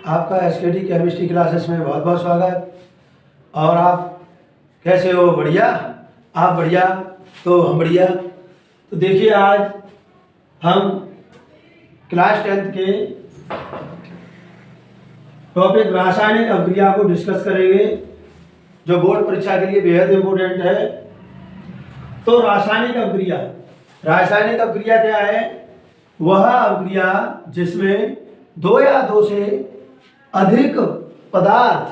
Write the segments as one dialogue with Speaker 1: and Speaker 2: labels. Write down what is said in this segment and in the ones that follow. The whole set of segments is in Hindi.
Speaker 1: आपका एसकेडी केमिस्ट्री क्लासेस में बहुत बहुत स्वागत। और आप कैसे हो? बढ़िया? आप बढ़िया तो हम बढ़िया। तो देखिए, आज हम क्लास 10th के टॉपिक रासायनिक अभिक्रिया को डिस्कस करेंगे, जो बोर्ड परीक्षा के लिए बेहद इम्पोर्टेंट है। तो रासायनिक अभिक्रिया क्या है? वह अभिक्रिया जिसमें दो या दो से अधिक पदार्थ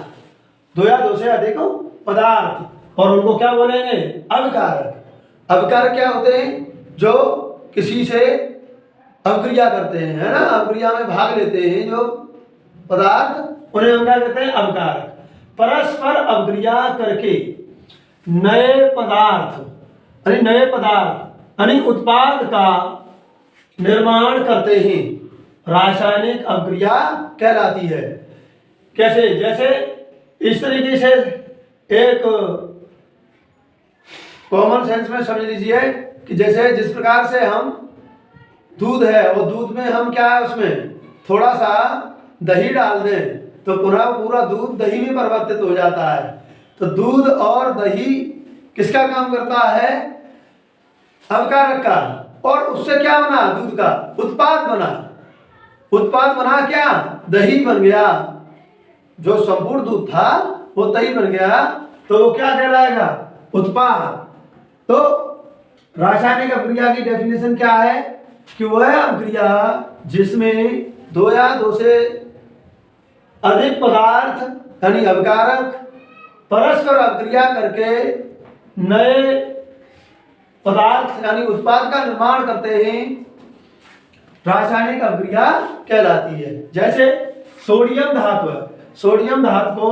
Speaker 1: और उनको क्या बोलेंगे? अभिकारक। अभिकारक क्या होते हैं? जो किसी से अभिक्रिया करते हैं, है ना, अभिक्रिया में भाग लेते हैं जो पदार्थ, उन्हें हम क्या कहते हैं? अभिकारक। परस्पर अभिक्रिया करके नए पदार्थ यानी उत्पाद का निर्माण करते हैं, रासायनिक अभिक्रिया कहलाती है। कैसे? जैसे इस तरीके से एक कॉमन सेंस में समझ लीजिए कि जैसे जिस प्रकार से हम दूध है, वो दूध में हम क्या है, उसमें थोड़ा सा दही डाल दें तो पूरा दूध दही में परिवर्तित हो जाता है। तो दूध और दही किसका काम करता है? अभिकारक का। और उससे क्या बना? दूध का उत्पाद बना क्या? दही बन गया। जो संपूर्ण दूध था वो दही बन गया, तो वो क्या कहलाएगा? उत्पाद। तो रासायनिक अभिक्रिया की डेफिनेशन क्या है? कि वह अभिक्रिया जिसमें दो या दो से अधिक पदार्थ यानी अभिकारक परस्पर अभिक्रिया करके नए पदार्थ यानी उत्पाद का निर्माण करते हैं, रासायनिक अभिक्रिया कहलाती है। जैसे सोडियम धातु को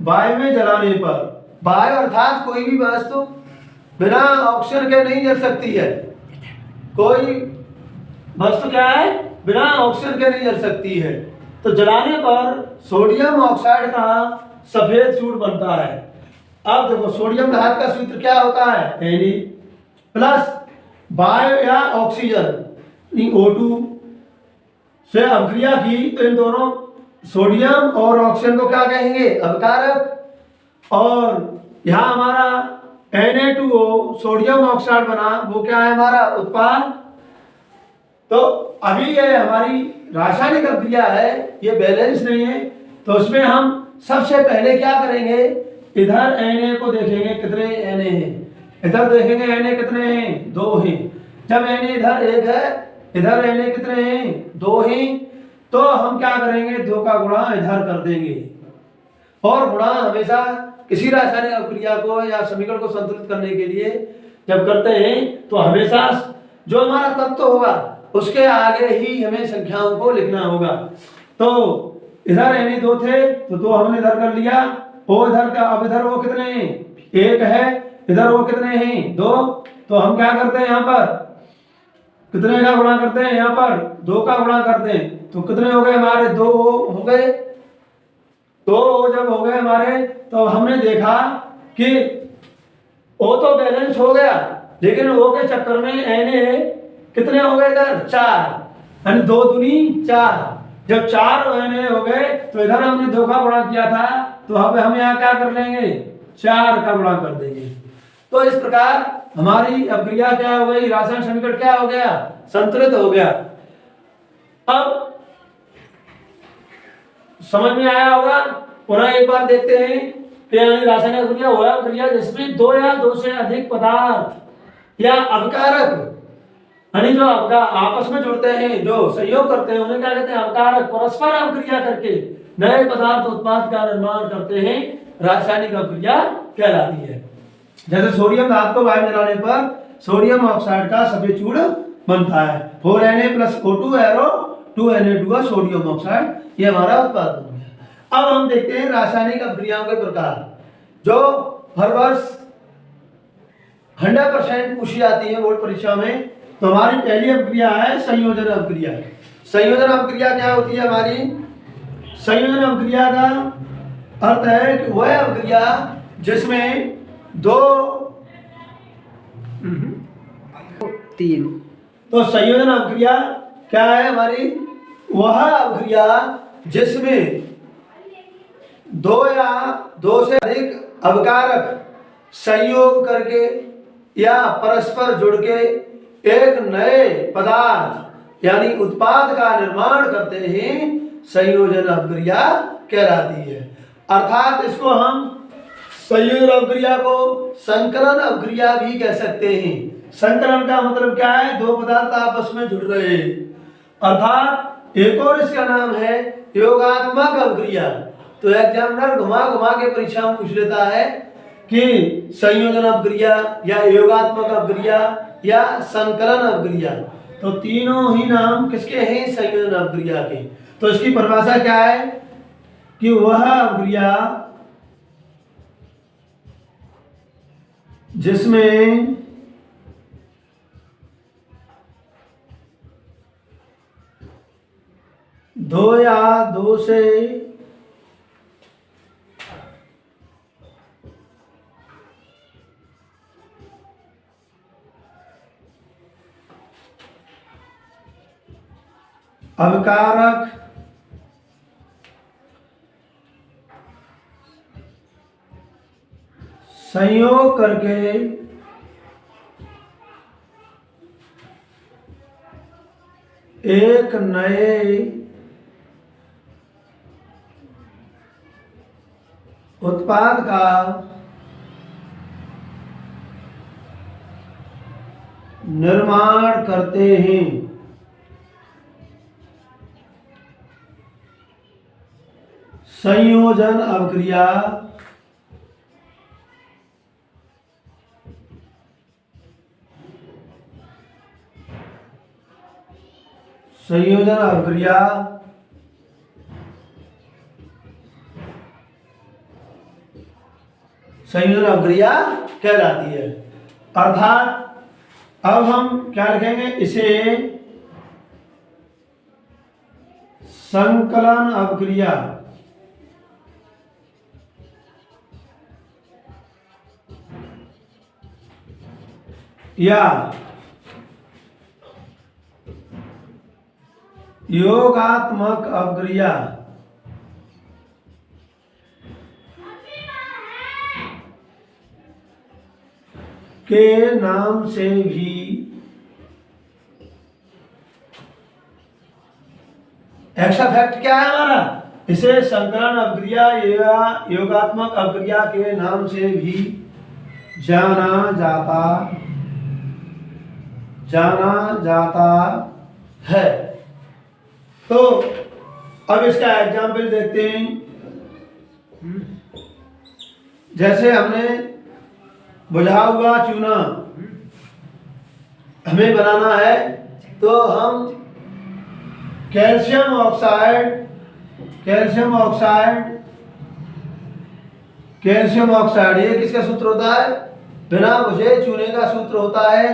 Speaker 1: वायु में जलाने पर, वायु अर्थात कोई भी वस्तु बिना ऑक्सीजन के नहीं जल सकती है। कोई वस्तु क्या है? बिना ऑक्सीजन के नहीं जल सकती है। तो जलाने पर सोडियम ऑक्साइड का सफेद चूर्ण बनता है। अब देखो, सोडियम धातु का सूत्र क्या होता है? Na प्लस वायु या ऑक्सीजन O2 से अभिक्रिया की, तो इन दोनों सोडियम और ऑक्सीजन को क्या कहेंगे? अभिकारक। और यहाँ हमारा Na2O सोडियम ऑक्साइड बना, वो क्या है? हमारा उत्पाद। तो अभी ये हमारी रासायनिक अभिक्रिया है, ये बैलेंस नहीं है। तो उसमें हम सबसे पहले क्या करेंगे? इधर Na को देखेंगे, कितने Na हैं। इधर देखेंगे Na कितने हैं? 2 हैं। जब Na इधर 1 है, इधर Na कितने हैं? 2 हैं। तो हम क्या करेंगे? 2 का गुणा इधर कर देंगे। और गुणा हमेशा किसी रासायनिक अभिक्रिया को या समीकरण को संतुलित करने के लिए जब करते हैं, तो हमेशा जो हमारा तत्व होगा उसके आगे ही हमें संख्याओं को लिखना होगा। तो इधर Na 2 थे, तो 2 हमने इधर कर लिया। वो इधर का, अब इधर वो कितने हैं? 1 है। इधर वो कितने हैं? 2। तो हम क्या करते हैं? यहाँ पर कितने का गुणा करते हैं? यहाँ पर 2 का गुणा करते हैं। तो कितने हो गए हमारे? 2 हो गए। 2 जब हो गए हमारे, तो हमने देखा कि O तो बैलेंस हो गया, लेकिन O के चक्कर में Na कितने हो गए? इधर 4, यानी 2 दूनी 4। जब 4 Na हो गए, तो इधर हमने 2 का गुणा किया था, तो अब हम यहाँ क्या कर लेंगे? 4 का गुणा कर देंगे। तो इस प्रकार हमारी अभिक्रिया क्या हो गई? रासायनिक समीकरण क्या हो गया? संतुलित हो गया। अब समझ में आया होगा? पुनः एक बार देखते हैं कि रासायनिक अभिक्रिया वह अभिक्रिया जिसमें 2 या 2 से अधिक पदार्थ या अभिकारक यानी जो आपस में जुड़ते हैं, जो सहयोग करते हैं, उन्हें क्या कहते हैं? अभिकारक। परस्पर अभिक्रिया करके नए पदार्थ उत्पाद का निर्माण करते हैं, रासायनिक अभिक्रिया कहलाती है। जैसे सोडियम धातु को वायु में जलाने पर सोडियम ऑक्साइड का सफेद चूर्ण बनता है। 4Na + O2 arrow 2Na2 sodium oxide, ये हमारा उत्पाद बन गया। अब हम देखते हैं रासायनिक अभिक्रियाओं के प्रकार, जो हर वर्ष 100% पूछी जाती है बोर्ड परीक्षा में। तो हमारी पहली अभिक्रिया है संयोजन अभिक्रिया। संयोजन अभिक्रिया क्या होती है हमारी? संयोजन अभिक्रिया का अर्थ है कि वह अभिक्रिया जिसमें 2 3 तो संयोजन अभिक्रिया क्या है हमारी? वह अभिक्रिया जिसमें दो या दो से अधिक अवकारक संयोग करके या परस्पर जुड़ के एक नए पदार्थ यानी उत्पाद का निर्माण करते ही संयोजन अपक्रिया कहलाती है। अर्थात इसको हम संयोजन अपक्रिया को संकलन अपक्रिया भी कह सकते हैं। संकलन का मतलब क्या है? दो पदार्थ आपस में जुड़ रहे हैं, अर्थात एक और इसका नाम है योगात्मक अपक्रिया। तो एग्जामिनर घुमा घुमा के परीक्षा में पूछ लेता है कि संयोजन अपक्रिया या योगात्मक अपक्रिया या संकलन अपक्रिया, तो तीनों ही नाम किसके हैं? संयोजन अपक्रिया के। तो इसकी परिभाषा क्या है कि वह अपक्रिया जिसमें दो या दो से अवकारक संयोग करके एक नए उत्पाद का निर्माण करते हैं। संयोजन अपक्रिया संयोजन अपक्रिया संयोजन अपक्रिया कहलाती है। अर्थात अब हम क्या लिखेंगे? इसे संकलन अपक्रिया या योगात्मक अपक्रिया के नाम से भी एक्स्ट्रा फैक्ट क्या है हमारा? इसे संकलन अपक्रिया या योगात्मक अपक्रिया के नाम से भी जाना जाता है। तो अब इसका एग्जाम्पल देखते हैं। जैसे हमने बुझा हुआ चूना हमें बनाना है, तो हम कैल्शियम ऑक्साइड ये किसका सूत्र होता है? बिना बुझे चूने का सूत्र होता है।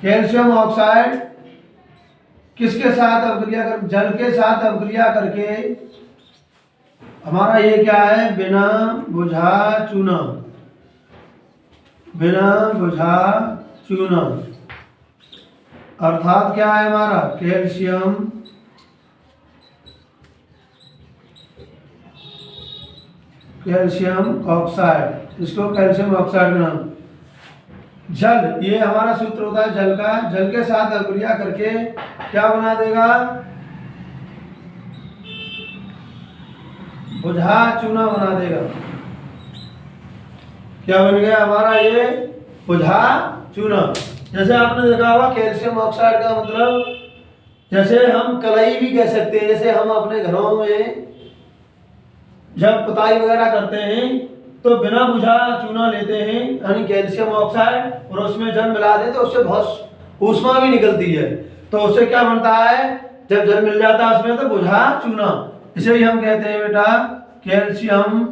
Speaker 1: कैल्शियम ऑक्साइड किसके साथ अपक्रिया कर? जल के साथ अपक्रिया करके हमारा ये क्या है? बिना बुझा चूना अर्थात क्या है हमारा? कैल्शियम ऑक्साइड, इसको कैल्शियम ऑक्साइड का नाम। जल ये हमारा सूत्र होता है जल का, जल के साथ अपक्रिया करके क्या बना देगा? बुझा चूना बना देगा। क्या बन गया हमारा? ये बुझा चूना। जैसे आपने देखा होगा कैल्शियम ऑक्साइड का मतलब जैसे हम कलई भी कह सकते हैं। जैसे हम अपने घरों में जब पुताई वगैरह करते हैं तो बिना बुझा चूना लेते हैं यानी कैल्शियम ऑक्साइड, और उसमें जल मिला दें तो उससे बहुत ऊष्मा भी निकलती है। तो उससे क्या बनता है? जब जल मिल जाता है उसमें तो बुझा चूना। इसे ही हम कहते हैं बेटा कैल्शियम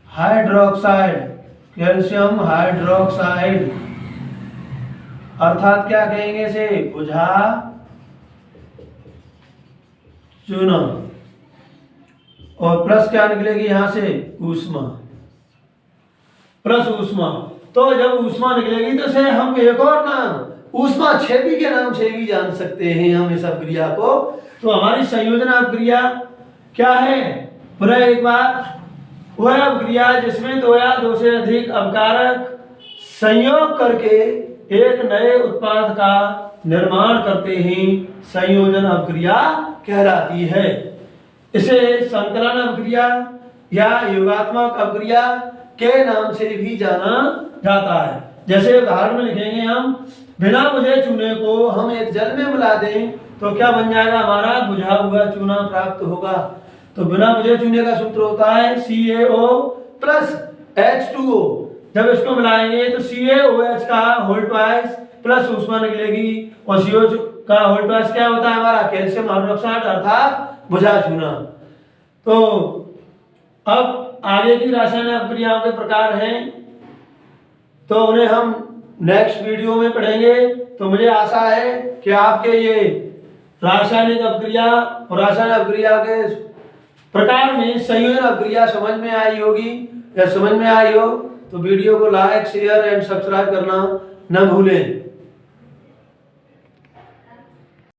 Speaker 1: हाइड्रोक्साइड। अर्थात क्या कहेंगे इसे? बुझा चूना। और प्लस क्या निकलेगी यहां से? ऊष्मा, प्लस ऊष्मा। तो जब ऊष्मा निकलेगी तो इसे हम एक और नाम ऊष्मा क्षेपी के नाम से भी जान सकते हैं हम इस अपक्रिया को। तो हमारी संयोजन अपक्रिया क्या है? पुनः एक बार, वह अपक्रिया जिसमें दो या दो से अधिक अपकारक संयोग करके एक नए उत्पाद का निर्माण करते ही संयोजन अपक्रिया कहलाती है। इसे संकलन अपक्रिया या योगात्मक अपक्रिया के नाम से भी जाना जाता है। जैसे उदाहरण में लिखेंगे हम, बिना बुझे चूने को हम एक जल में मिला दें तो क्या बन जाएगा? हमारा बुझा हुआ चूना प्राप्त होगा। तो बिना बुझे चूने का सूत्र होता है CaO प्लस H2O। जब इसको मिलाएंगे तो CaOH का होल ट्वाइस प्लस ऊष्मा निकलेगी और COH का होल ट्वाइस क्या होता है? हमारा कैल्शियम हाइड्रोक्साइड अर्थात बुझा चूना। तो अब आगे की रासायनिक अपक्रियाओं के प्रकार हैं, तो उन्हें हम नेक्स्ट वीडियो में पढ़ेंगे। तो मुझे आशा है कि आपके ये रासायनिक अपक्रिया और रासायनिक अपक्रिया के प्रकार में संयोजन अपक्रिया समझ में आई होगी। या समझ में आई हो तो वीडियो को लाइक, शेयर एंड सब्सक्राइब करना न भूलें।